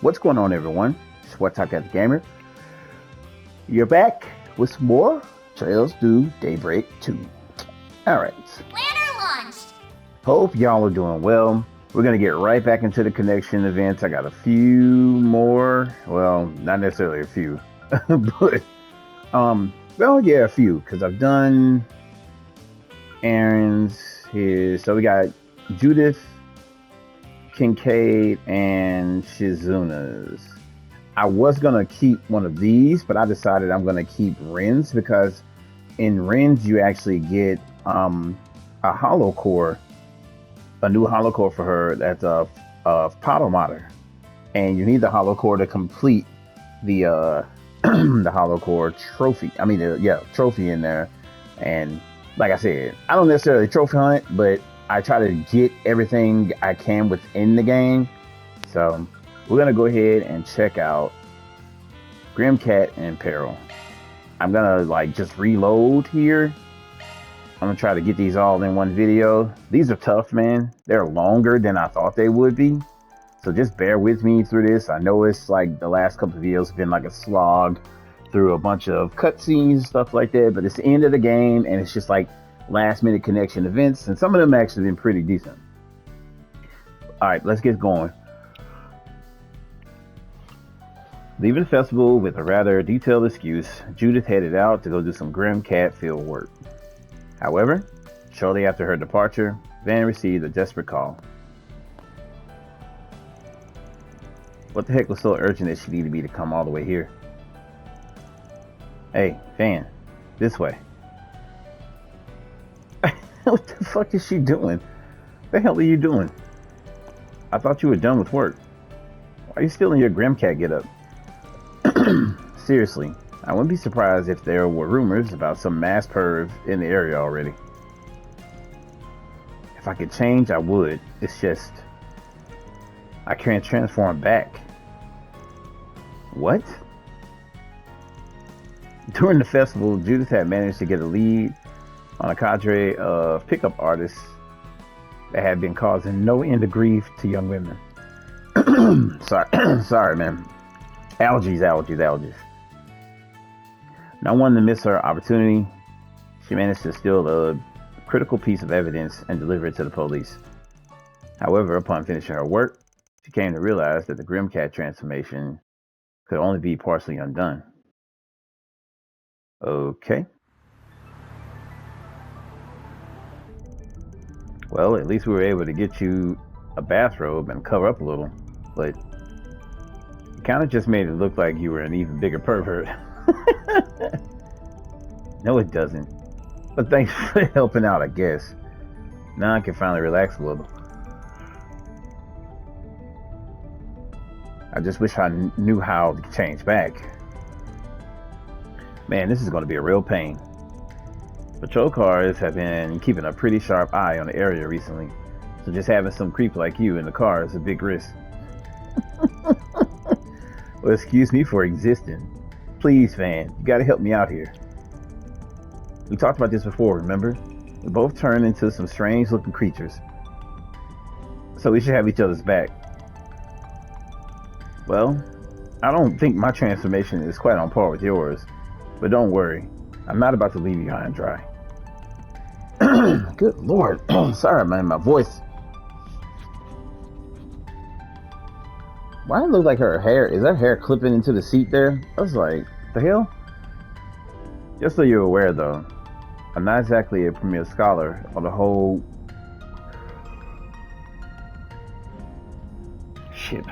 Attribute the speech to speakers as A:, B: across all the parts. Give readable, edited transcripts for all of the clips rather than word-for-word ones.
A: What's going on, everyone? It's What's Up, Got the Gamer. You're back with some more Trails to Daybreak 2. Alright.
B: Planner launched!
A: Hope y'all are doing well. We're going to get right back into the connection events. I got a few more. Well, not necessarily a few. But, well, yeah, a few. Because I've done Aaron's here. So we got Judith, Kincaid, and Shizuna's. I was going to keep one of these, but I decided I'm going to keep Ren's because in Ren's you actually get a hollow core, a new hollow core for her that's a Potomater. And you need the hollow core to complete the the hollow core trophy. I mean, trophy in there. And like I said, I don't necessarily trophy hunt, but I try to get everything I can within the game. So we're going to go ahead and check out Grimcat and Peril. I'm going to just reload here. I'm going to try to get these all in one video. These are tough, man. They're longer than I thought they would be. So just bear with me through this. I know it's like the last couple of videos have been like a slog through a bunch of cutscenes, stuff like that. But it's the end of the game and it's just like last minute connection events. And some of them actually been pretty decent. All right, let's get going. Leaving the festival with a rather detailed excuse, Judith headed out to go do some Grimcat field work. However, shortly after her departure, Van received a desperate call. What the heck was so urgent that she needed me to come all the way here? Hey, Van, this way. What the fuck is she doing? What the hell are you doing? I thought you were done with work. Why are you still in your Grimcat getup? Seriously, I wouldn't be surprised if there were rumors about some mass perv in the area already. If I could change, I would. It's just I can't transform back. What? During the festival, Judith had managed to get a lead on a cadre of pickup artists that had been causing no end of grief to young women. Sorry, man. Allergies. Not wanting to miss her opportunity, she managed to steal a critical piece of evidence and deliver it to the police. However, upon finishing her work, she came to realize that the Grimcat transformation could only be partially undone. Okay. Well, at least we were able to get you a bathrobe and cover up a little, but it kind of just made it look like you were an even bigger pervert. No, it doesn't. But thanks for helping out, I guess. Now I can finally relax a little. I just wish I knew how to change back. Man, this is going to be a real pain. Patrol cars have been keeping a pretty sharp eye on the area recently, so just having some creep like you in the car is a big risk. Well, excuse me for existing. Please, Van, you gotta help me out here. We talked about this before, remember? We both turned into some strange looking creatures, so we should have each other's back. Well, I don't think my transformation is quite on par with yours, but don't worry, I'm not about to leave you high and dry. Good lord. Sorry, man, my voice. Why does it look like her hair? Is that hair clipping into the seat there? I was like, the hell? Just so you're aware, though, I'm not exactly a premier scholar on the whole. Shit,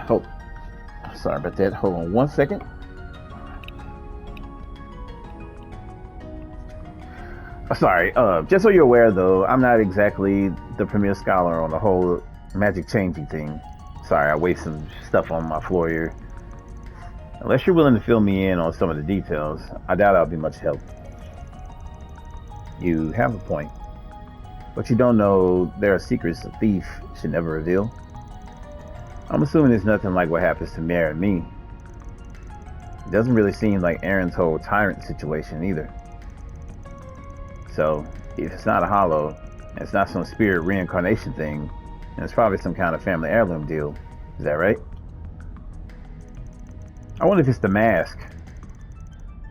A: sorry about that. Hold on one second. Sorry, just so you're aware, though, I'm not exactly the premier scholar on the whole magic changing thing. Sorry, I waste some stuff on my floor here. Unless you're willing to fill me in on some of the details, I doubt I'll be much help. You have a point. But you don't know there are secrets a thief should never reveal. I'm assuming it's nothing like what happens to Mare and me. It doesn't really seem like Aaron's whole tyrant situation either. So, if it's not a hollow, and it's not some spirit reincarnation thing, then it's probably some kind of family heirloom deal. Is that right? I wonder if it's the mask.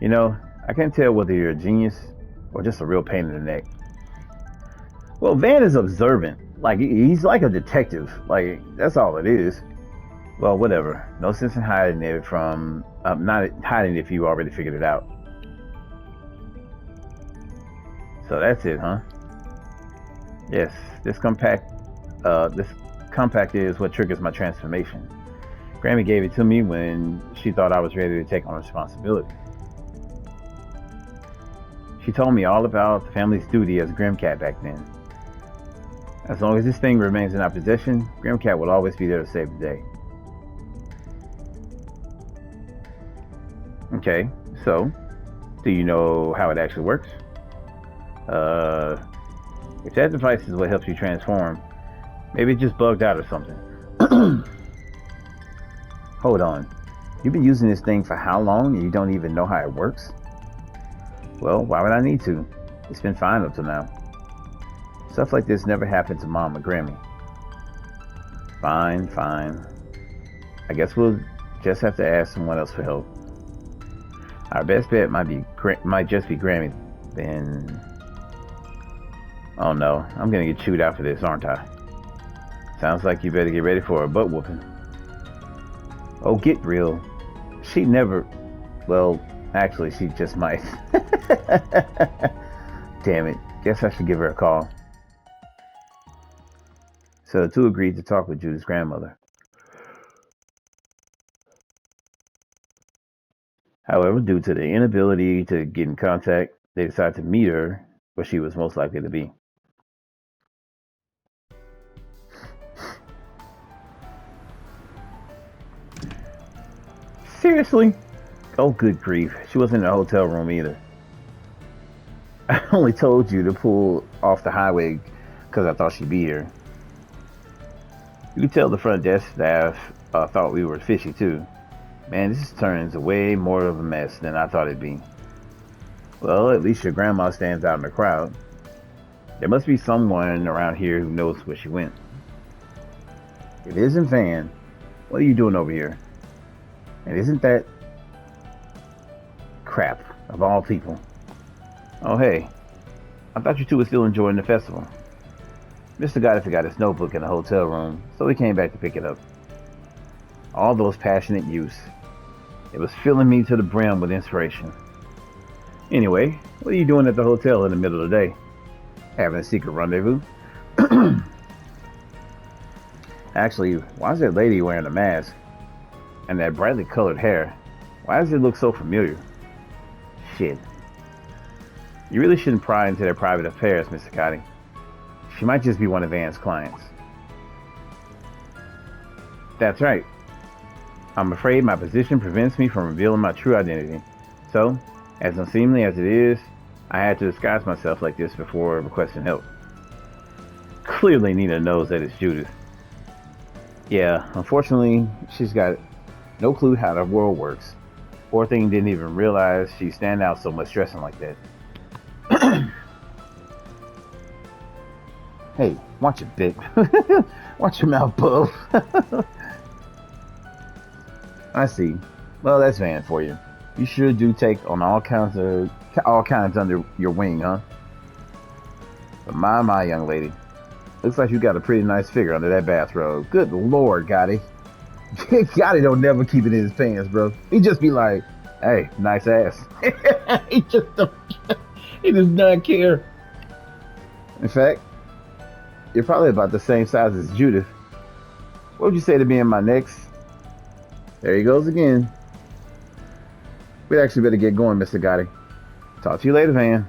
A: You know, I can't tell whether you're a genius or just a real pain in the neck. Well, Van is observant. Like, he's like a detective. Like, that's all it is. Well, whatever. No sense in hiding it from, not hiding it if you already figured it out. So that's it, huh? Yes, this compact is what triggers my transformation. Grammy gave it to me when she thought I was ready to take on responsibility. She told me all about the family's duty as Grimcat back then. As long as this thing remains in our possession, Grimcat will always be there to save the day. Okay, so, do you know how it actually works? If that device is what helps you transform, maybe it just bugged out or something. Hold on. You've been using this thing for how long and you don't even know how it works? Well, why would I need to? It's been fine up till now. Stuff like this never happened to Mom or Grammy. Fine, fine. I guess we'll just have to ask someone else for help. Our best bet might just be Grammy. Then, oh no, I'm gonna get chewed out for this, aren't I? Sounds like you better get ready for a butt whooping. Oh, get real. She never. Well, actually, she just might. Damn it. Guess I should give her a call. So the two agreed to talk with Judith's grandmother. However, due to the inability to get in contact, they decided to meet her where she was most likely to be. Seriously? Oh, good grief. She wasn't in a hotel room either. I only told you to pull off the highway because I thought she'd be here. You could tell the front desk staff thought we were fishy too. Man, this turns into way more of a mess than I thought it'd be. Well, at least your grandma stands out in the crowd. There must be someone around here who knows where she went. If it isn't Van, what are you doing over here? And isn't that crap, of all people? Oh, hey, I thought you two were still enjoying the festival. Mr. Gotti forgot his notebook in the hotel room, so he came back to pick it up. All those passionate youths. It was filling me to the brim with inspiration. Anyway, what are you doing at the hotel in the middle of the day? Having a secret rendezvous? Actually, why is that lady wearing a mask? And that brightly colored hair? Why does it look so familiar? Shit. You really shouldn't pry into their private affairs, Mr. Gotti. She might just be one of Van's clients. That's right. I'm afraid my position prevents me from revealing my true identity. So, as unseemly as it is, I had to disguise myself like this before requesting help. Clearly Nina knows that it's Judith. Yeah, unfortunately, she's got no clue how the world works. Poor thing didn't even realize she'd stand out so much dressing like that. Hey, watch it, Vic. Watch your mouth, Puff. I see. Well, that's Van for you. You sure do take on all kinds under your wing, huh? But my, young lady. Looks like you got a pretty nice figure under that bathrobe. Good Lord, Gotti. Gotti don't never keep it in his pants, bro. He just be like, hey, nice ass. he just don't, he does not care. In fact, you're probably about the same size as Judith. What would you say to being my next? There he goes again. We'd actually better get going, Mr. Gotti. Talk to you later, Van.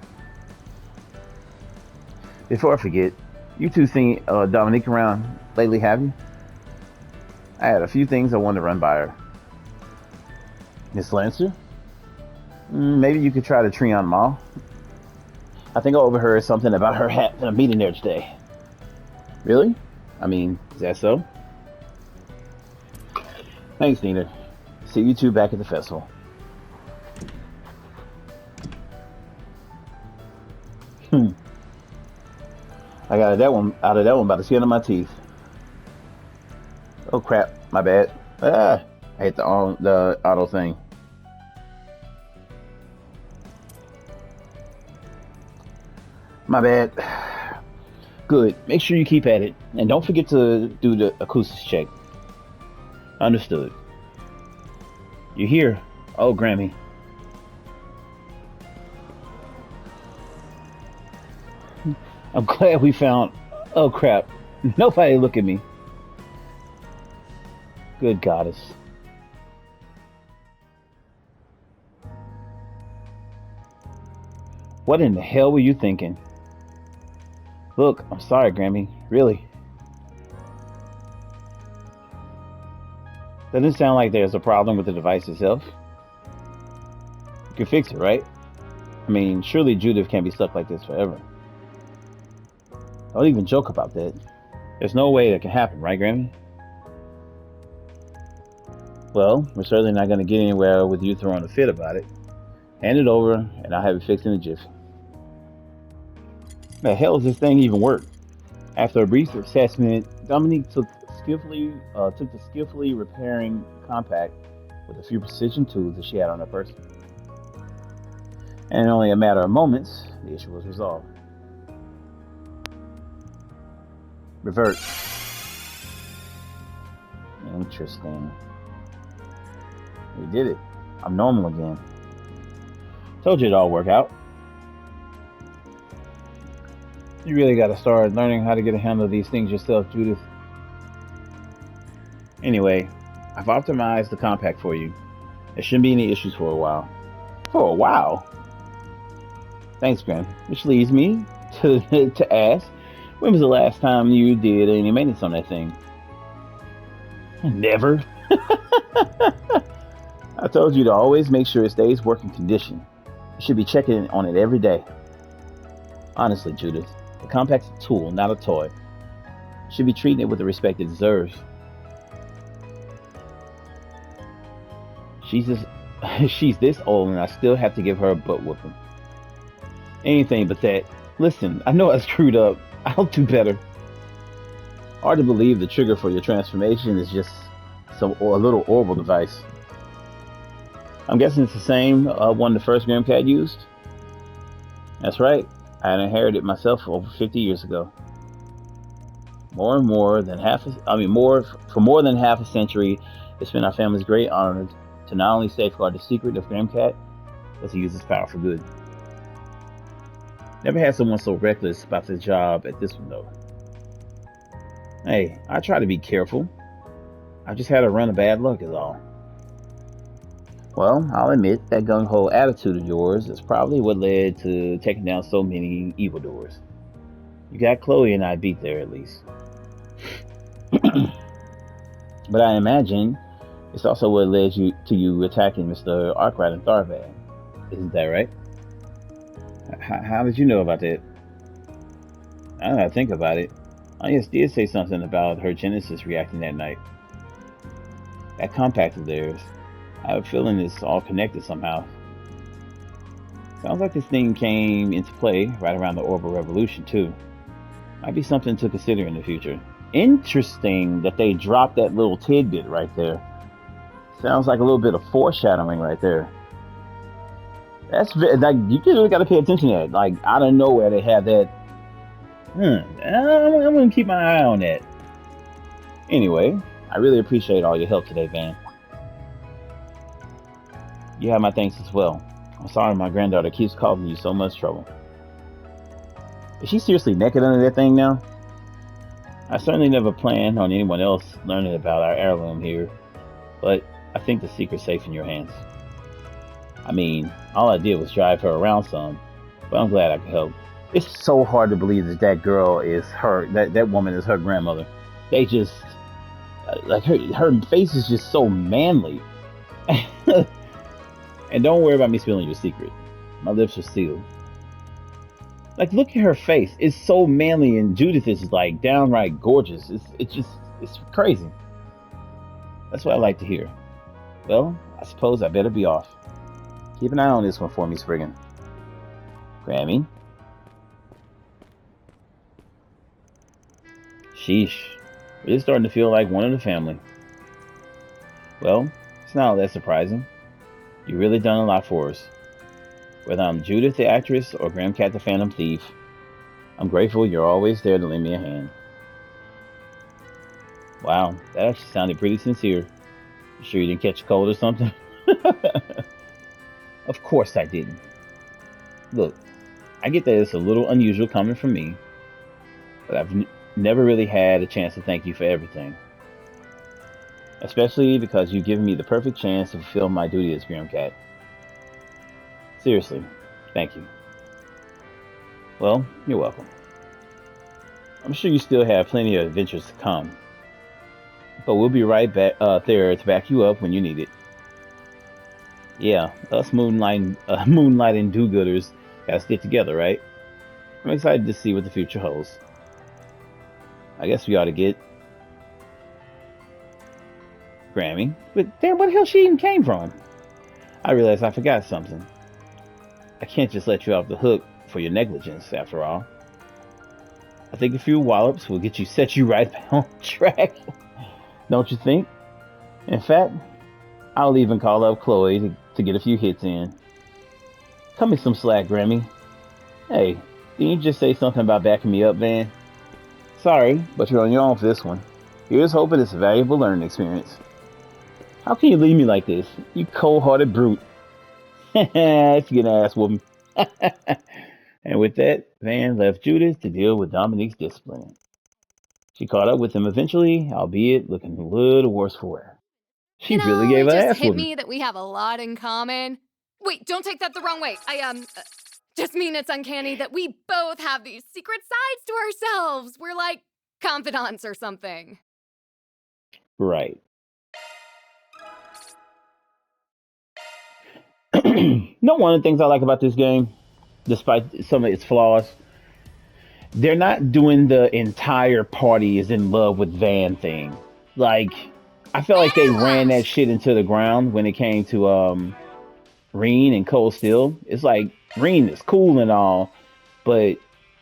A: Before I forget, you two seen Dominique around lately, have you? I had a few things I wanted to run by her. Miss Lancer? Maybe you could try the Treon Mall. I think I overheard something about her having a meeting there today. Really? I mean, is that so? Thanks, Nina. See you two back at the festival. I got out of that one by the skin of my teeth. Oh crap, my bad. I hit the auto thing. My bad. Good. Make sure you keep at it. And don't forget to do the acoustics check. Understood. You're here. Oh, Grammy. I'm glad we found... Oh, crap. Nobody look at me. Good goddess. What in the hell were you thinking? Look, I'm sorry, Grammy. Really. Doesn't sound like there's a problem with the device itself. You can fix it, right? I mean, surely Judith can't be stuck like this forever. Don't even joke about that. There's no way that can happen, right, Grammy? Well, we're certainly not going to get anywhere with you throwing a fit about it. Hand it over, and I'll have it fixed in a jiffy. The hell does this thing even work? After a brief assessment, Dominique took the skillfully repairing compact with a few precision tools that she had on her person. And in only a matter of moments, the issue was resolved. Revert. Interesting. We did it. I'm normal again. Told you it'd all work out. You really gotta start learning how to get a handle of these things yourself, Judith. Anyway, I've optimized the compact for you. There shouldn't be any issues for a while. For a while? Thanks, Graham. Which leads me to ask, when was the last time you did any maintenance on that thing? Never. I told you to always make sure it stays working condition. You should be checking on it every day. Honestly, Judith, the compact's a tool, not a toy. You should be treating it with the respect it deserves. She's this old and I still have to give her a butt whooping. Anything but that. Listen, I know I screwed up. I'll do better. Hard to believe the trigger for your transformation is just a little orbital device. I'm guessing it's the same one the first Grimcat used? That's right. I inherited it myself over 50 years ago. For more than half a century, it's been our family's great honor to not only safeguard the secret of Grimcat, but to use its power for good. Never had someone so reckless about their job at this one, though. Hey, I try to be careful. I just had a run of bad luck, is all. Well, I'll admit that gung-ho attitude of yours is probably what led to taking down so many evildoers. You got Chloe and I beat there, at least. But I imagine it's also what led to you attacking Mr. Arkwright and Tharvad. Isn't that right? How did you know about that? I don't know, think about it. Anya did say something about her genesis reacting that night. That compact of theirs. I have a feeling it's all connected somehow. Sounds like this thing came into play right around the orbital revolution, too. Might be something to consider in the future. Interesting that they dropped that little tidbit right there. Sounds like a little bit of foreshadowing right there. That's like you really got to pay attention to that. Like out of nowhere, they have that. I'm gonna keep my eye on that. Anyway, I really appreciate all your help today, Van. You have my thanks as well. I'm sorry my granddaughter keeps causing you so much trouble. Is she seriously naked under that thing now? I certainly never planned on anyone else learning about our heirloom here, but I think the secret's safe in your hands. I mean, all I did was drive her around some, but I'm glad I could help. It's so hard to believe that girl is that woman is her grandmother. They just, like her face is just so manly. And don't worry about me spilling your secret. My lips are sealed. Like, look at her face. It's so manly, and Judith is like downright gorgeous. It's crazy. That's what I like to hear. Well, I suppose I better be off. Keep an eye on this one for me, Spriggan. Grammy? Sheesh. We're starting to feel like one of the family. Well, It's not all that surprising. You've really done a lot for us. Whether I'm Judith the actress or Gramcat the Phantom Thief, I'm grateful you're always there to lend me a hand. Wow, that actually sounded pretty sincere. You sure you didn't catch a cold or something? Of course I didn't. Look, I get that it's a little unusual coming from me, but I've never really had a chance to thank you for everything. Especially because you've given me the perfect chance to fulfill my duty as Grimcat. Seriously, thank you. Well, you're welcome. I'm sure you still have plenty of adventures to come, but we'll be right back there to back you up when you need it. Yeah, us moonlighting do-gooders gotta stick together, right? I'm excited to see what the future holds. I guess we ought to get Grammy, but damn, where the hell she even came from? I realized I forgot something. I can't just let you off the hook for your negligence, after all. I think a few wallops will set you right on track, don't you think? In fact, I'll even call up Chloe to get a few hits in. Cut me some slack, Grammy. Hey, didn't you just say something about backing me up, Van? Sorry, but you're on your own for this one. Here's hoping it's a valuable learning experience. How can you leave me like this, you cold-hearted brute? It's an ass woman. And with that, Van left Judith to deal with Dominique's discipline. She caught up with him eventually, albeit looking a little worse for wear. She really gave
B: it
A: an
B: just
A: ass
B: hit
A: whooping.
B: me that we have a lot in common. Wait, don't take that the wrong way. I just mean it's uncanny that we both have these secret sides to ourselves. We're like confidants or something.
A: Right. No, one of the things I like about this game, despite some of its flaws, they're not doing the entire party is in love with Van thing. Like, I felt like they ran that shit into the ground when it came to Reen and Cold Steel. It's like Reen is cool and all, but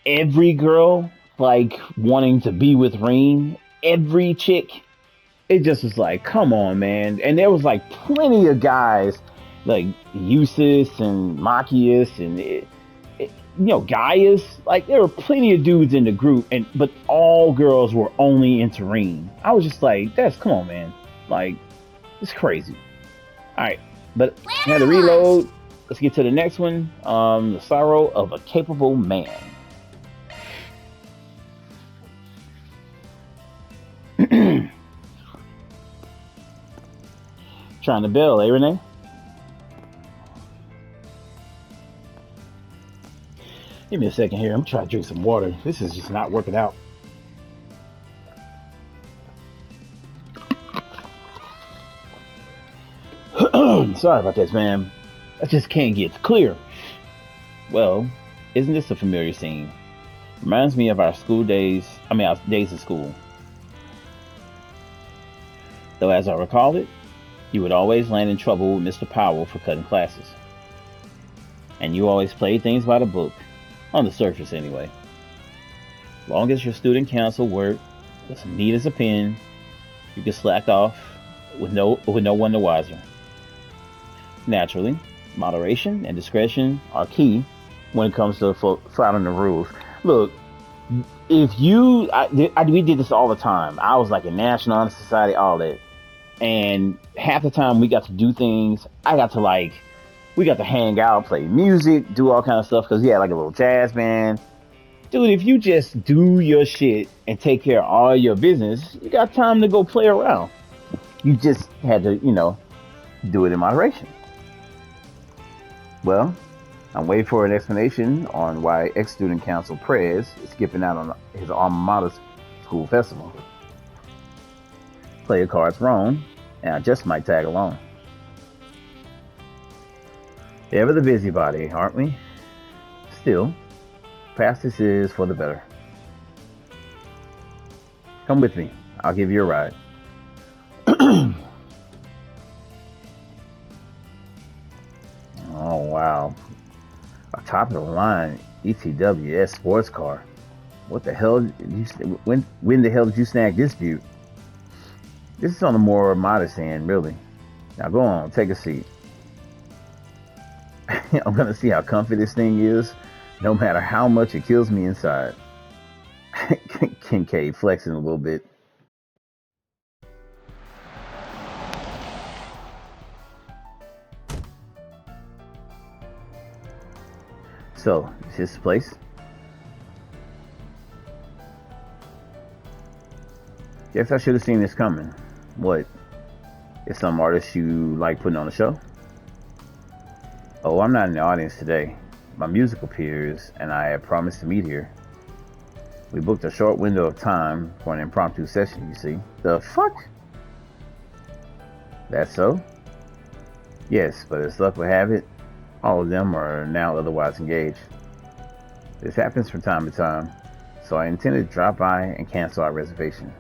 A: every girl like wanting to be with Reen, every chick, it just was like, come on, man. And there was like plenty of guys like Eustace and Machias and Gaius. Like there were plenty of dudes in the group, but all girls were only into Reen. I was just like, come on, man. Like it's crazy. All right, but I had to reload. Let's get to the next one. The sorrow of a capable man. Trying to bell, eh, Renee? Give me a second here. I'm trying to drink some water. This is just not working out. Sorry about this, man. I just can't get clear. Well, isn't this a familiar scene? Reminds me of our school days. Our days in school. Though, as I recall it, you would always land in trouble with Mr. Powell for cutting classes. And you always played things by the book, on the surface anyway. Long as your student council work was neat as a pin, you could slack off with no one the wiser. Naturally, moderation and discretion are key when it comes to following the rules. Look, if we did this all the time. I was like in National Honor Society, all that. And half the time we got to do things. We got to hang out, play music, do all kind of stuff because we had like a little jazz band. Dude, if you just do your shit and take care of all your business, you got time to go play around. You just had to, do it in moderation. Well, I'm waiting for an explanation on why ex-student council Prez is skipping out on his alma mater school festival. Play your cards wrong, and I just might tag along. Ever the busybody, aren't we? Still, perhaps this is for the better. Come with me. I'll give you a ride. Oh, wow. A top of the line ETWS sports car. What the hell? When the hell did you snag this butte? This is on the more modest end, really. Now go on, take a seat. I'm gonna see how comfy this thing is, no matter how much it kills me inside. Kincaid flexing a little bit. So, is this the place? Guess I should have seen this coming. What? Is some artist you like putting on a show? Oh, I'm not in the audience today. My musical peers and I have promised to meet here. We booked a short window of time for an impromptu session, you see. The fuck? That's so? Yes, but as luck would have it, all of them are now otherwise engaged. This happens from time to time, so I intended to drop by and cancel our reservation.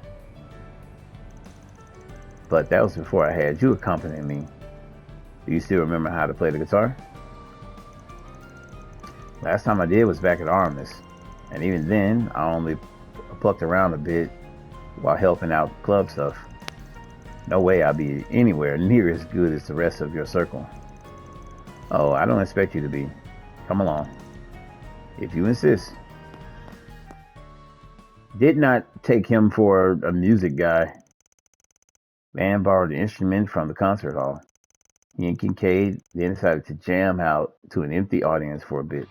A: But that was before I had you accompanying me. Do you still remember how to play the guitar? Last time I did was back at Armis, and even then, I only plucked around a bit while helping out club stuff. No way I'll be anywhere near as good as the rest of your circle. Oh, I don't expect you to be. Come along. If you insist. Did not take him for a music guy. Man borrowed the instrument from the concert hall. He and Kincaid then decided to jam out to an empty audience for a bit.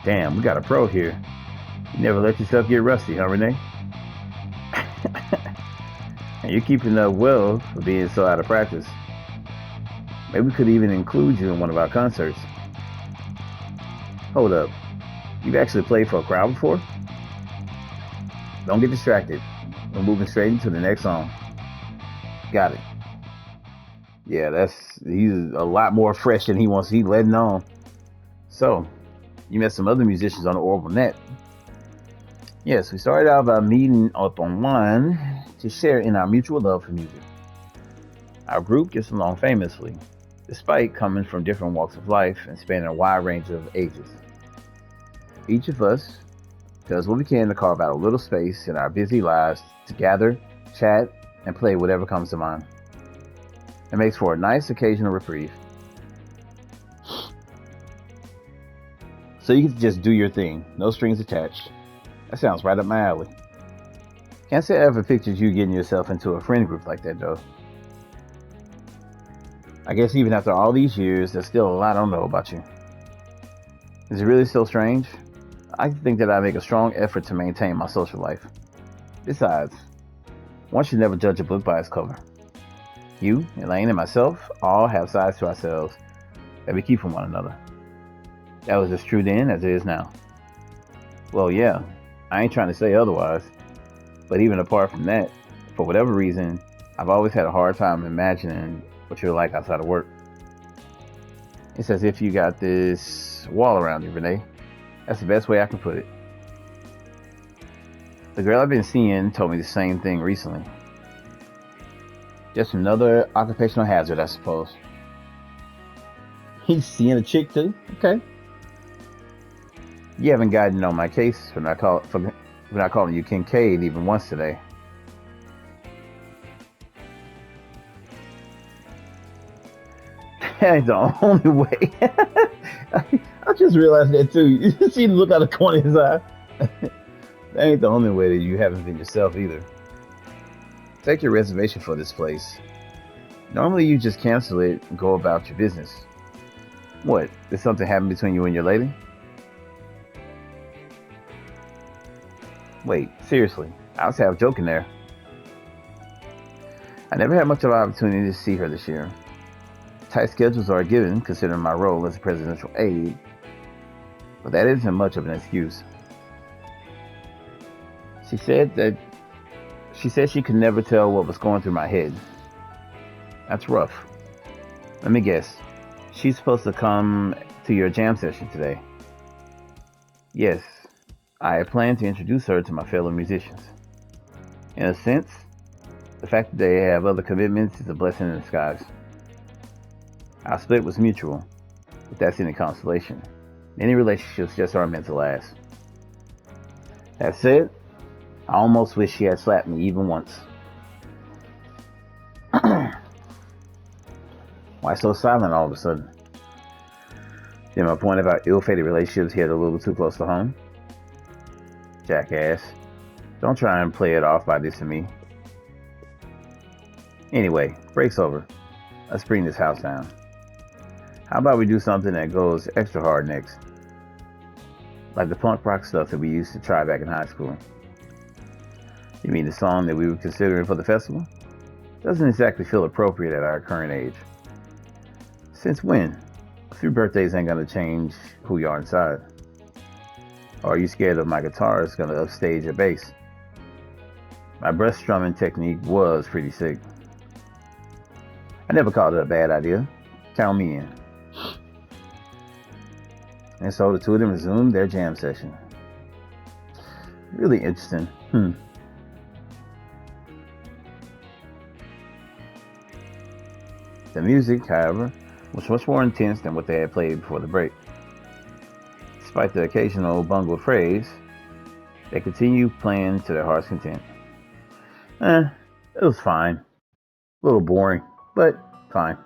A: Damn, we got a pro here. You never let yourself get rusty, huh, Renee? And you're keeping up well for being so out of practice. Maybe we could even include you in one of our concerts. Hold up. You've actually played for a crowd before? Don't get distracted. We're moving straight into the next song. Got it. Yeah, he's a lot more fresh than he's letting on. So, you met some other musicians on the Orbital Net. Yes, we started out by meeting up online to share in our mutual love for music. Our group gets along famously, despite coming from different walks of life and spanning a wide range of ages. Each of us does what we can to carve out a little space in our busy lives to gather, chat, and play whatever comes to mind. It makes for a nice occasional reprieve. So you can just do your thing, no strings attached. That sounds right up my alley. Can't say I ever pictured you getting yourself into a friend group like that, though. I guess even after all these years, there's still a lot I don't know about you. Is it really so strange? I think that I make a strong effort to maintain my social life. Besides, one should never judge a book by its cover. You, Elaine, and myself all have sides to ourselves that we keep from one another. That was as true then as it is now. Well, yeah, I ain't trying to say otherwise, but even apart from that, for whatever reason, I've always had a hard time imagining what you're like outside of work. It's as if you got this wall around you, Renee. That's the best way I can put it. The girl I've been seeing told me the same thing recently. Just another occupational hazard, I suppose. He's seeing a chick too? Okay. You haven't gotten on my case for not calling you Kincaid even once today. That ain't the only way. I just realized that too. You see him look out the corner of his eye. That ain't the only way that you haven't been yourself either. Take your reservation for this place. Normally you just cancel it and go about your business. What? Did something happen between you and your lady? Wait, seriously, I was half joking there. I never had much of an opportunity to see her this year. Tight schedules are a given considering my role as a presidential aide, but that isn't much of an excuse. She said she could never tell what was going through my head. That's rough. Let me guess. She's supposed to come to your jam session today. Yes, I plan to introduce her to my fellow musicians. In a sense, the fact that they have other commitments is a blessing in disguise. Our split was mutual, if that's any consolation. Many relationships just aren't meant to last. That said, I almost wish she had slapped me even once. Why so silent all of a sudden? Did my point about ill-fated relationships hit a little too close to home? Jackass. Don't try and play it off by dissing me. Anyway, break's over. Let's bring this house down. How about we do something that goes extra hard next? Like the punk rock stuff that we used to try back in high school. You mean the song that we were considering for the festival? Doesn't exactly feel appropriate at our current age. Since when? A few birthdays ain't gonna change who you are inside. Or are you scared of my guitar is gonna upstage your bass? My breast strumming technique was pretty sick. I never called it a bad idea. Count me in. And so the two of them resumed their jam session. Really interesting. The music, however, was much more intense than what they had played before the break. Despite the occasional bungled phrase, they continued playing to their heart's content. It was fine. A little boring, but fine.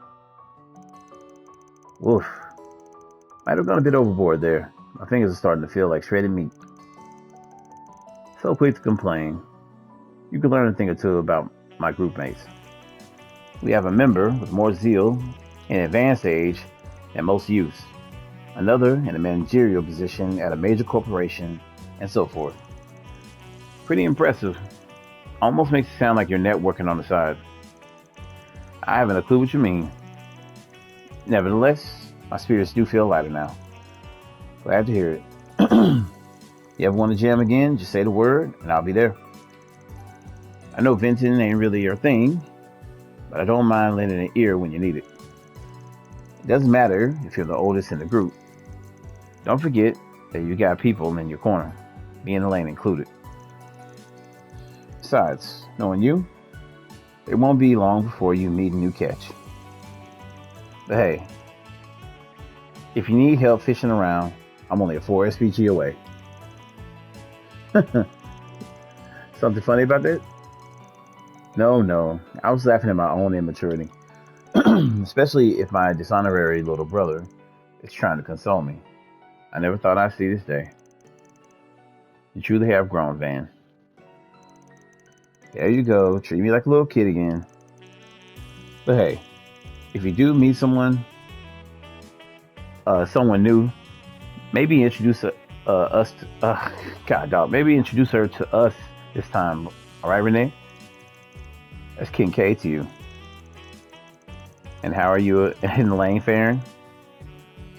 A: Oof. Might have gone a bit overboard there. My fingers are starting to feel like shredded meat. So quick to complain. You can learn a thing or two about my group mates. We have a member with more zeal in advanced age than most youths, another in a managerial position at a major corporation, and so forth. Pretty impressive. Almost makes it sound like you're networking on the side. I haven't a clue what you mean. Nevertheless, my spirits do feel lighter now. Glad to hear it. You ever want to jam again, just say the word and I'll be there. I know venting ain't really your thing, but I don't mind lending an ear when you need it. It doesn't matter if you're the oldest in the group. Don't forget that you got people in your corner, me and Elaine included. Besides, knowing you, it won't be long before you meet a new catch. But hey, if you need help fishing around, I'm only a 4 SPG away. Something funny about that? No. I was laughing at my own immaturity. Especially if my dishonorary little brother is trying to console me. I never thought I'd see this day. You truly have grown, Van. There you go. Treat me like a little kid again. But hey, if you do meet someone new, maybe introduce us to, God dog, maybe introduce her to us this time. All right, Renee? That's Kincaid to you. And how are you in the lane faring?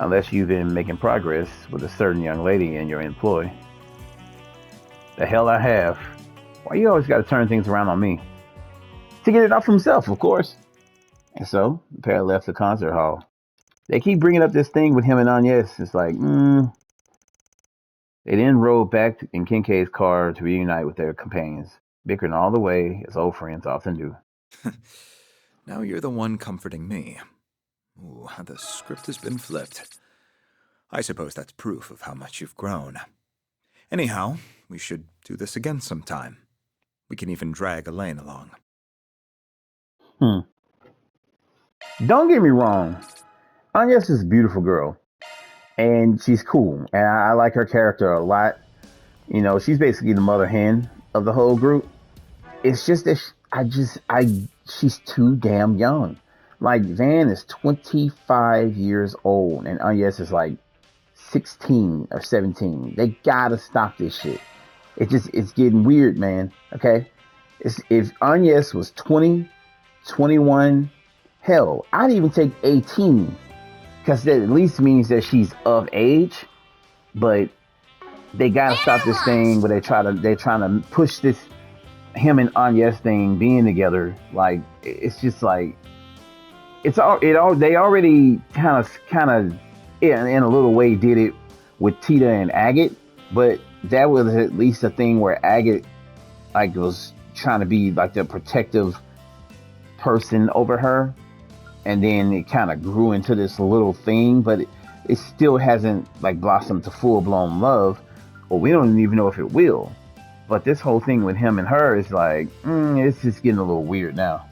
A: Unless you've been making progress with a certain young lady in your employ. The hell I have. Why you always got to turn things around on me? To get it off himself, of course. And so, the pair left the concert hall. They keep bringing up this thing with him and Agnes. It's like, They then rode back in Kincaid's car to reunite with their companions, bickering all the way, as old friends often do.
C: Now you're the one comforting me. Ooh, the script has been flipped. I suppose that's proof of how much you've grown. Anyhow, we should do this again sometime. We can even drag Elaine along.
A: Don't get me wrong. Agnes is a beautiful girl. And she's cool. And I like her character a lot. You know, she's basically the mother hen of the whole group. It's just that she's too damn young. Like, Van is 25 years old and Agnes is like 16 or 17. They gotta stop this shit. It's getting weird, man. Okay? If Agnes was 20, 21, hell, I'd even take 18. Because that at least means that she's of age. But they gotta stop this thing where they're trying to push this him and Agnes thing being together. Like, it's just like they already kind of in a little way did it with Tita and Agate, but that was at least a thing where Agate like was trying to be like the protective person over her, and then it kind of grew into this little thing, but it still hasn't like blossomed to full blown love, or we don't even know if it will. But this whole thing with him and her is like, it's just getting a little weird now.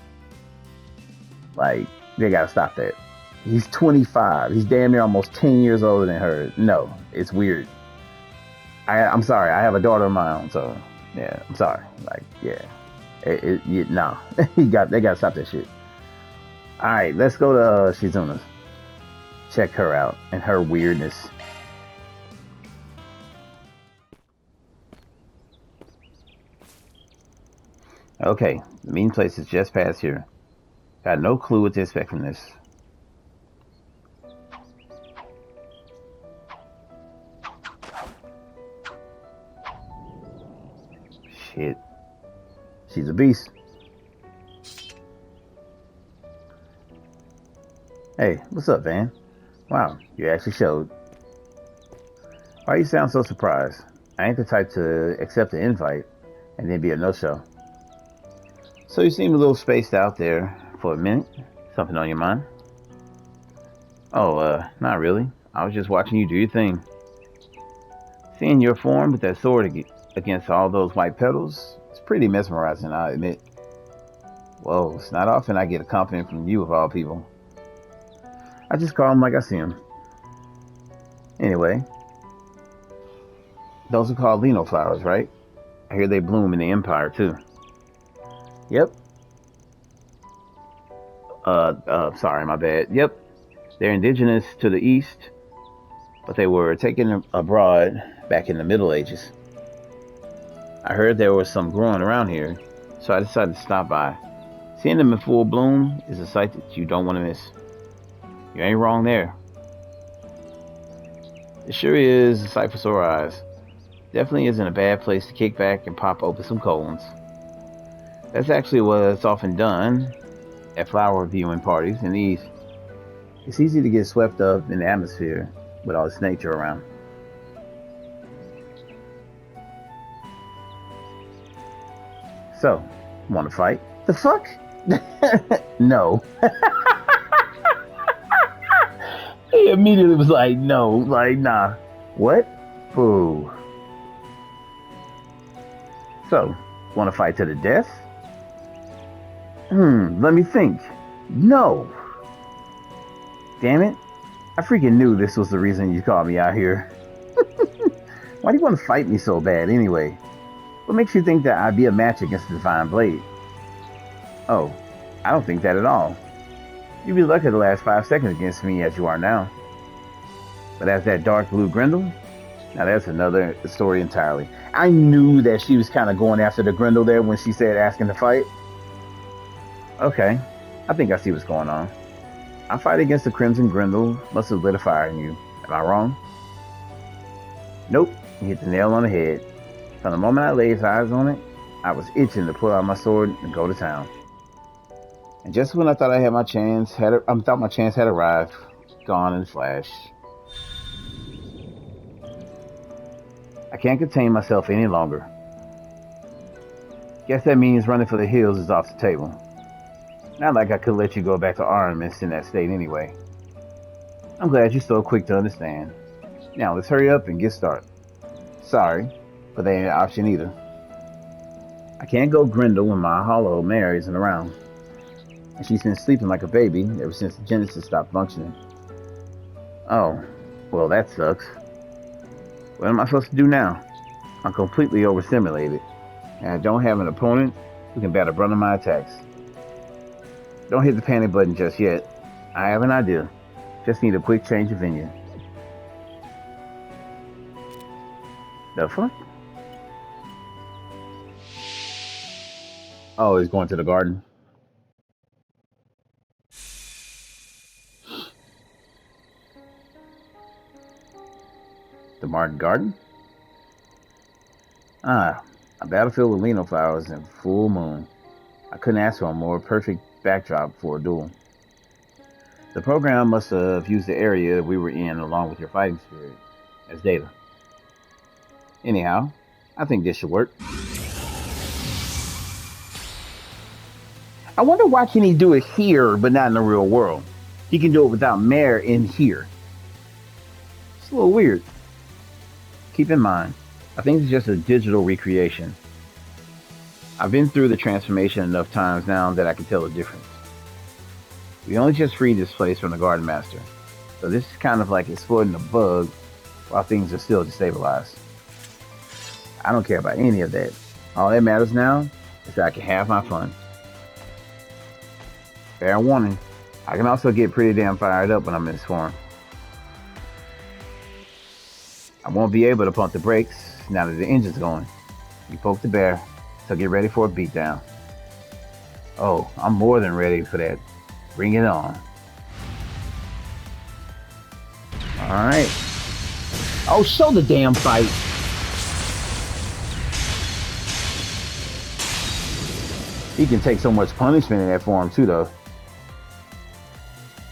A: Like, they gotta stop that. He's 25. He's damn near almost 10 years older than her. No, it's weird. I'm sorry. I have a daughter of my own, so yeah, I'm sorry. Like, yeah, no, they gotta stop that shit. All right, let's go to Shizuna's. Check her out and her weirdness. Okay, the meeting place is just past here. Got no clue what to expect from this. Shit. She's a beast. Hey, what's up, Van? Wow, you actually showed. Why you sound so surprised? I ain't the type to accept an invite and then be a no-show. So you seem a little spaced out there for a minute. Something on your mind? Oh, not really. I was just watching you do your thing. Seeing your form with that sword against all those white petals, it's pretty mesmerizing, I admit. Whoa, it's not often I get a compliment from you of all people. I just call them like I see them. Anyway, those are called lino flowers, right? I hear they bloom in the Empire, too. Yep. Sorry, my bad. Yep. They're indigenous to the East, but they were taken abroad back in the Middle Ages. I heard there was some growing around here, so I decided to stop by. Seeing them in full bloom is a sight that you don't want to miss. You ain't wrong there. It sure is a sight for sore eyes. Definitely isn't a bad place to kick back and pop open some cold ones. That's actually what's often done at flower viewing parties in the East. It's easy to get swept up in the atmosphere with all this nature around. So, want to fight? The fuck? No. He immediately was like, no, like, nah. What? Boo. So, want to fight to the death? Let me think. No. Damn it. I freaking knew this was the reason you called me out here. Why do you want to fight me so bad anyway? What makes you think that I'd be a match against the Divine Blade? Oh, I don't think that at all. You'd be lucky to last 5 seconds against me as you are now. But as that dark blue Grendel, now that's another story entirely. I knew that she was kind of going after the Grendel there when she said asking to fight. Okay, I think I see what's going on. I fight against the Crimson Grendel must have lit a fire in you. Am I wrong? Nope, you hit the nail on the head. From the moment I laid eyes on it, I was itching to pull out my sword and go to town. And just when I thought my chance had arrived, gone in a flash. I can't contain myself any longer. Guess that means running for the hills is off the table. Not like I could let you go back to armaments in that state anyway. I'm glad you're so quick to understand. Now let's hurry up and get started. Sorry, but they ain't an option either. I can't go Grendel when my hollow mare isn't around. And she's been sleeping like a baby ever since the Genesis stopped functioning. Oh, well that sucks. What am I supposed to do now? I'm completely overstimulated, and I don't have an opponent who can bat a brunt of my attacks. Don't hit the panic button just yet. I have an idea. Just need a quick change of venue. The fuck? Oh, he's going to the garden. The Martin Garden? Ah, a battlefield with lino flowers and full moon. I couldn't ask for a more perfect backdrop for a duel. The program must have used the area we were in along with your fighting spirit as data. Anyhow, I think this should work. I wonder why can he do it here but not in the real world? He can do it without Mare in here. It's a little weird. Keep in mind, I think it's just a digital recreation. I've been through the transformation enough times now that I can tell the difference. We only just freed this place from the Garden Master, so this is kind of like exploiting a bug while things are still destabilized. I don't care about any of that. All that matters now is that I can have my fun. Fair warning, I can also get pretty damn fired up when I'm in this form. I won't be able to pump the brakes now that the engine's going. You poke the bear, so get ready for a beatdown. Oh, I'm more than ready for that. Bring it on. Alright. Oh, show the damn fight. He can take so much punishment in that form too, though.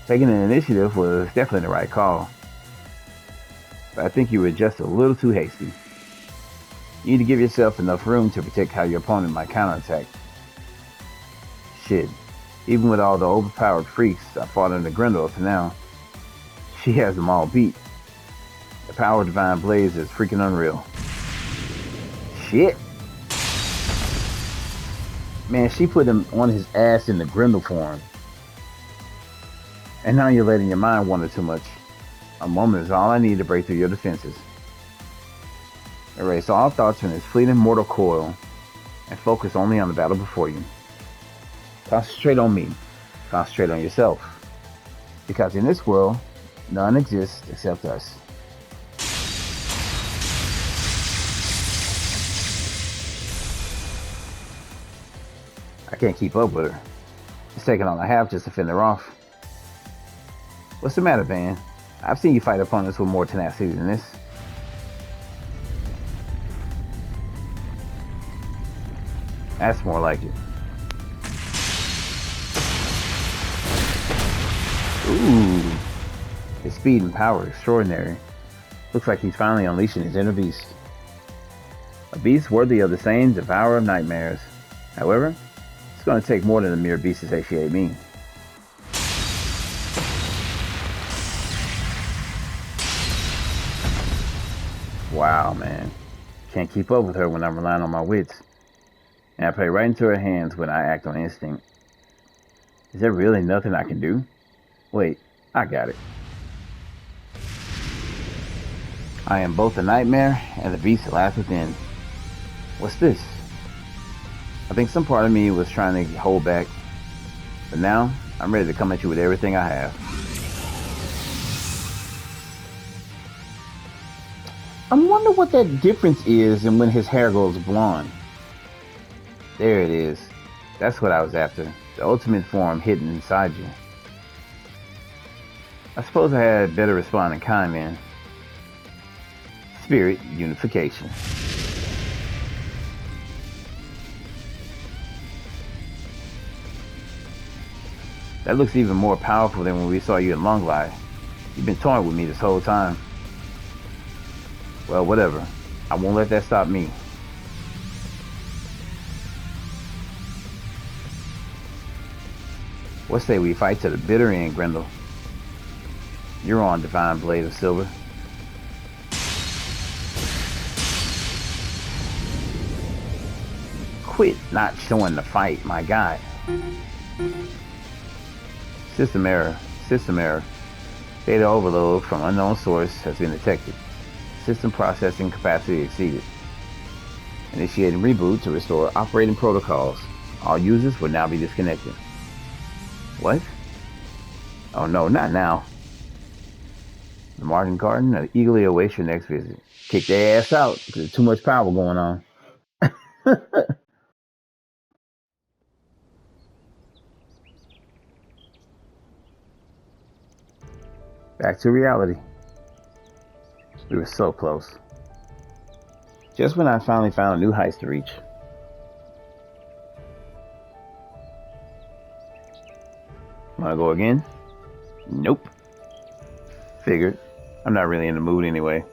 A: Taking an initiative was definitely the right call. But I think you were just a little too hasty. You need to give yourself enough room to protect how your opponent might counterattack. Shit. Even with all the overpowered freaks I fought under Grendel to now, she has them all beat. The power of Divine Blaze is freaking unreal. Shit. Man, she put him on his ass in the Grendel form. And now you're letting your mind wander too much. A moment is all I need to break through your defenses. Erase all thoughts from this fleeting mortal coil and focus only on the battle before you. Concentrate on me. Concentrate on yourself. Because in this world, none exists except us. I can't keep up with her. It's taking all I have just to fend her off. What's the matter, Van? I've seen you fight opponents with more tenacity than this. That's more like it. Ooh. His speed and power are extraordinary. Looks like he's finally unleashing his inner beast. A beast worthy of the same devourer of nightmares. However, it's going to take more than a mere beast to satiate me. Wow, man. Can't keep up with her when I'm relying on my wits. And I play right into her hands when I act on instinct. Is there really nothing I can do? Wait, I got it. I am both the nightmare and the beast that lies within. What's this? I think some part of me was trying to hold back. But now, I'm ready to come at you with everything I have. I wonder what that difference is in when his hair goes blonde. There it is. That's what I was after. The ultimate form hidden inside you. I suppose I had better respond in kind then. Spirit unification. That looks even more powerful than when we saw you in Longlai. You've been toying with me this whole time. Well, whatever. I won't let that stop me. What say we fight to the bitter end, Grendel? You're on, Divine Blade of Silver. Quit not showing the fight, my guy. System error. System error. Data overload from unknown source has been detected. System processing capacity exceeded. Initiating reboot to restore operating protocols. All users will now be disconnected. What? Oh no, not now. The Martin Garden eagerly awaits your next visit. Kick their ass out because there's too much power going on. Back to reality. We were so close. Just when I finally found new heights to reach. Wanna go again? Nope. Figured. I'm not really in the mood anyway.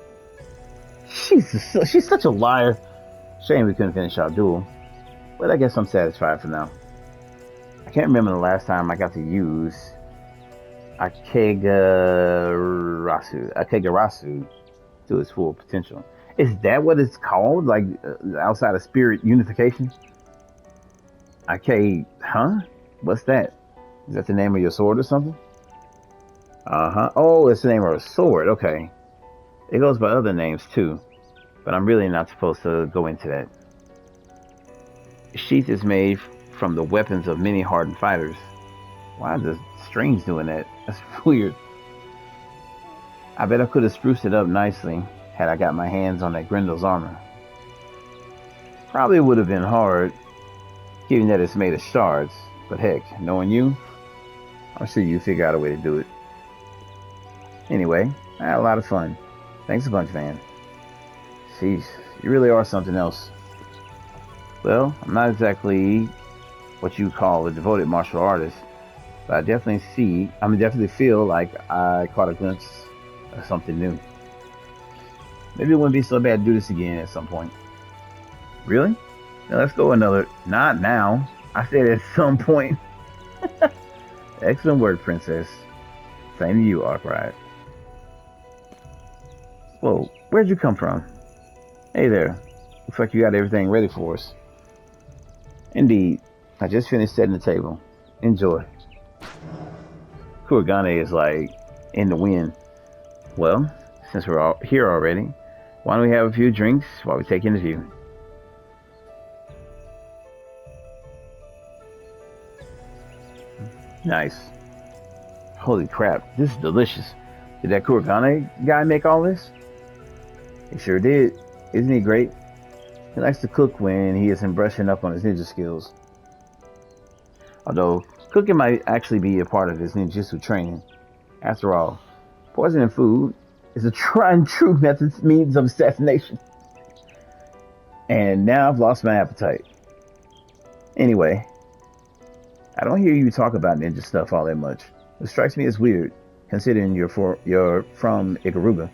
A: She's such a liar. Shame we couldn't finish our duel. But I guess I'm satisfied for now. I can't remember the last time I got to use Akegarasu to its full potential. Is that what it's called? Like outside of spirit unification? Arcade, huh? What's that? Is that the name of your sword or something? Uh-huh. Oh, it's the name of a sword. Okay. It goes by other names too, but I'm really not supposed to go into that. The sheath is made from the weapons of many hardened fighters. Why are the strings doing that? That's weird. I bet I could have spruced it up nicely had I got my hands on that Grendel's armor. Probably would have been hard, given that it's made of shards, but heck, knowing you, I'm sure you figure out a way to do it. Anyway, I had a lot of fun. Thanks a bunch, man. Jeez, you really are something else. Well, I'm not exactly what you call a devoted martial artist, but I definitely feel like I caught a glimpse of something new. Maybe it wouldn't be so bad to do this again at some point. Really? Now let's go another. Not now. I said at some point. Excellent work, princess. Same to you, Arkwright. Whoa, where'd you come from? Hey there. Looks like you got everything ready for us. Indeed. I just finished setting the table. Enjoy. Kuragane is like in the wind. Well, since we're all here already, why don't we have a few drinks while we take in the view? Nice. Holy crap, this is delicious. Did that Kuragane guy make all this? He sure did. Isn't he great? He likes to cook when he isn't brushing up on his ninja skills. Although, cooking might actually be a part of his ninjutsu training. After all, poisoning food is a tried and true means of assassination. And now I've lost my appetite. Anyway, I don't hear you talk about ninja stuff all that much. It strikes me as weird, considering you're from Ikaruga.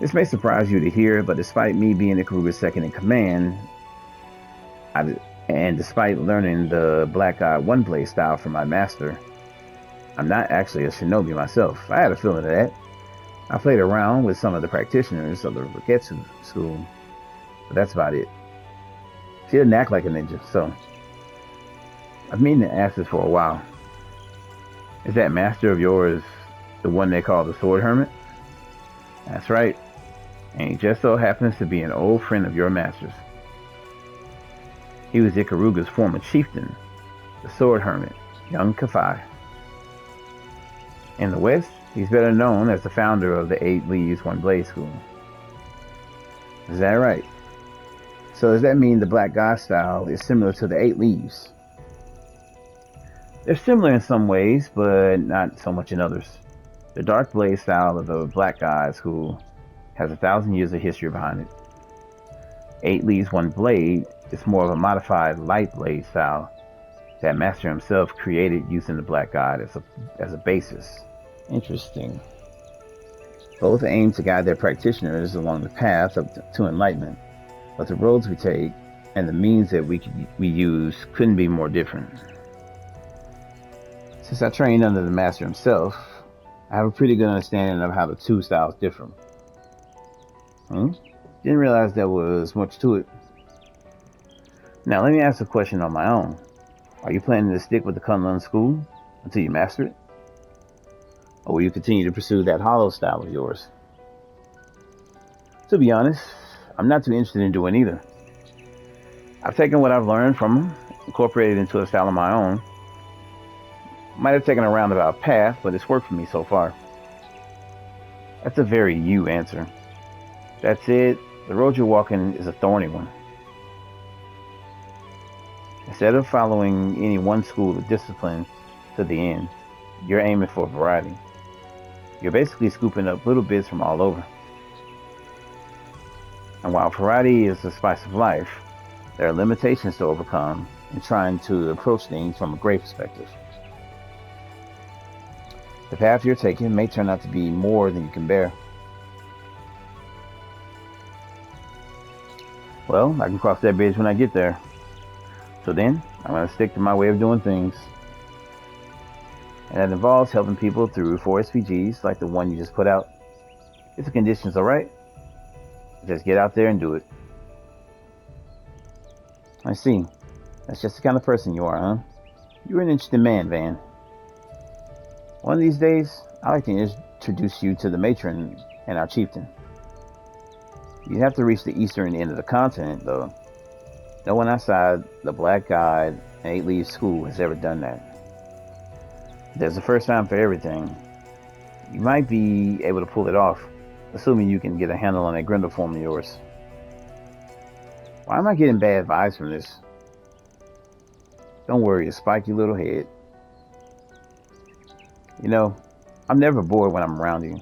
A: This may surprise you to hear, but despite me being Ikaruga's second in command, and despite learning the Black God One Blade style from my master, I'm not actually a shinobi myself. I had a feeling of that. I played around with some of the practitioners of the Riketsu school, but that's about it. She didn't act like a ninja, so I've been meaning to ask this for a while. Is that master of yours the one they call the Sword Hermit? That's right. And he just so happens to be an old friend of your master's. He was Ikaruga's former chieftain, the Sword Hermit, young Kafai. In the West, he's better known as the founder of the 8 Leaves, One Blade School. Is that right? So does that mean the Black God style is similar to the 8 Leaves? They're similar in some ways, but not so much in others. The Dark Blade style of the Black God School has 1,000 years of history behind it. 8 Leaves, One Blade is more of a modified Light Blade style that Master himself created using the Black God as a basis. Interesting. Both aim to guide their practitioners along the path to enlightenment, but the roads we take and the means that we use couldn't be more different. Since I trained under the Master himself, I have a pretty good understanding of how the two styles differ. Didn't realize there was much to it. Now let me ask a question on my own. Are you planning to stick with the Kunlun school until you master it? Or will you continue to pursue that hollow style of yours? To be honest, I'm not too interested in doing either. I've taken what I've learned from them, incorporated it into a style of my own. Might have taken a roundabout path, but it's worked for me so far. That's a very you answer. That said, the road you're walking is a thorny one. Instead of following any one school of discipline to the end, you're aiming for variety. You're basically scooping up little bits from all over. And while variety is the spice of life, there are limitations to overcome in trying to approach things from a great perspective. The path you're taking may turn out to be more than you can bear. Well, I can cross that bridge when I get there. So then, I'm going to stick to my way of doing things. And that involves helping people through 4 SPGs like the one you just put out. If the conditions are right, just get out there and do it. I see. That's just the kind of person you are, huh? You're an interesting man, Van. One of these days, I'd like to introduce you to the matron and our chieftain. You'd have to reach the eastern end of the continent, though. No one outside the Black Guide and Eight Leaves School has ever done that. There's a first time for everything. You might be able to pull it off, assuming you can get a handle on that Grendel form of yours. Why am I getting bad vibes from this? Don't worry, a spiky little head. You know, I'm never bored when I'm around you.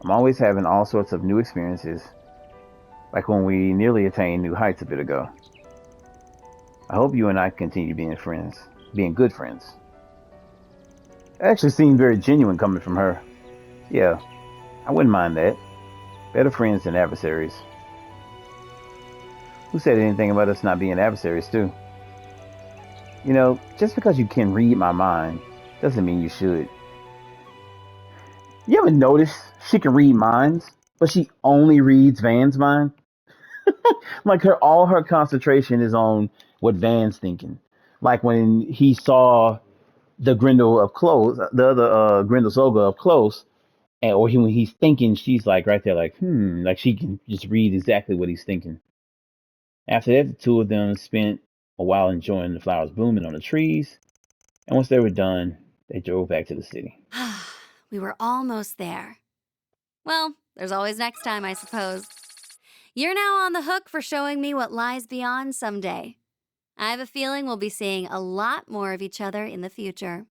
A: I'm always having all sorts of new experiences, like when we nearly attained new heights a bit ago. I hope you and I continue being friends, being good friends. It actually seemed very genuine coming from her. Yeah, I wouldn't mind that. Better friends than adversaries. Who said anything about us not being adversaries, too? You know, just because you can read my mind doesn't mean you should. You ever notice she can read minds, but she only reads Van's mind? Like all her concentration is on what Van's thinking. Like when he saw the Grendel up close, the other Grendel Soga up close, and when he's thinking, she's like right there, like like she can just read exactly what he's thinking. After that, the two of them spent a while enjoying the flowers blooming on the trees, and once they were done, they drove back to the city.
D: We were almost there. Well, there's always next time, I suppose. You're now on the hook for showing me what lies beyond someday. I have a feeling we'll be seeing a lot more of each other in the future.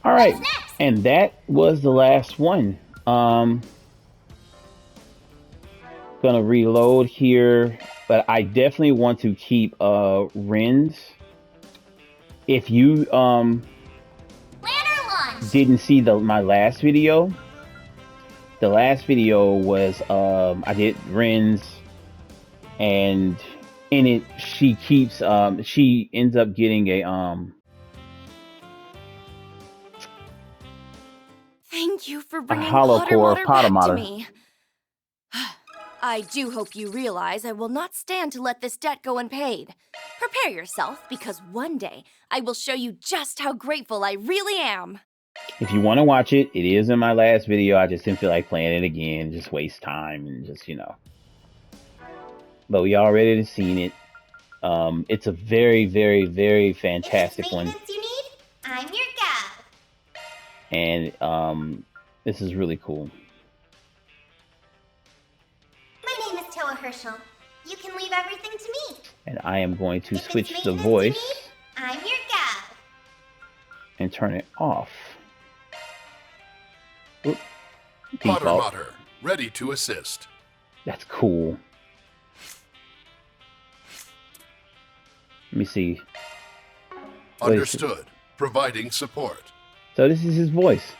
A: All right, and that was the last one. Gonna reload here, but I definitely want to keep Rens. If you didn't see my last video, the last video was I did Rens, and in it she keeps she ends up getting a
D: Thank you for
A: a
D: bringing
A: hollow core
D: water back to
A: Potamata.
D: me. I do hope you realize I will not stand to let this debt go unpaid. Prepare yourself, because one day I will show you just how grateful I really am.
A: If you want to watch it, it is in my last video. I just didn't feel like playing it again. Just waste time and just, you know. But we already seen it. It's a very, very, very fantastic one.
E: You need? I'm your gal.
A: And this is really cool.
E: My name is Toa Herschel. You can leave everything to me.
A: And I am going to
E: If it's
A: switch the
E: maintenance
A: voice
E: you need, I'm your gal.
A: and turn it off. Oop.
F: Potter
A: Default.
F: Motter, ready to assist.
A: That's cool. Let me see.
F: Understood. Providing support.
A: So this is his voice.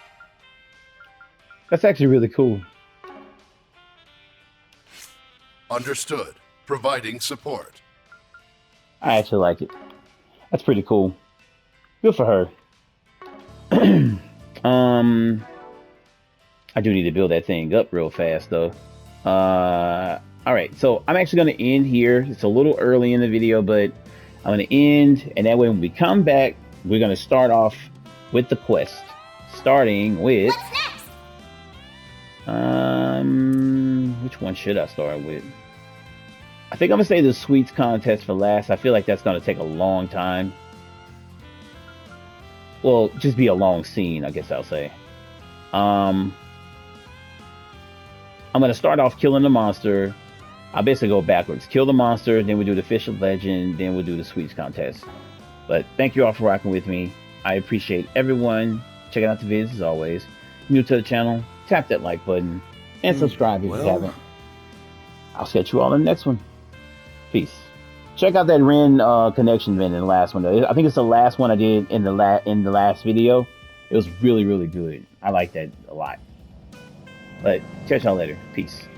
A: That's actually really cool.
F: Understood. Providing support.
A: I actually like it. That's pretty cool. Good for her. I do need to build that thing up real fast though. Alright, so I'm actually going to end here. It's a little early in the video, but I'm going to end, and that way when we come back, we're going to start off with the quest. Starting with...
E: What's next?
A: Which one should I start with? I think I'm going to say the sweets contest for last. I feel like that's going to take a long time. Well, just be a long scene, I guess I'll say. I'm going to start off killing the monster. I'll basically go backwards. Kill the monster, then we do the Fish of Legend, then we'll do the sweets contest. But thank you all for rocking with me. I appreciate everyone checking out the videos as always. New to the channel, tap that like button and subscribe if you haven't. I'll catch you all in the next one. Peace. Check out that Ren connection event in the last one. I think it's the last one I did in the last video. It was really, really good. I like that a lot. But catch y'all later. Peace.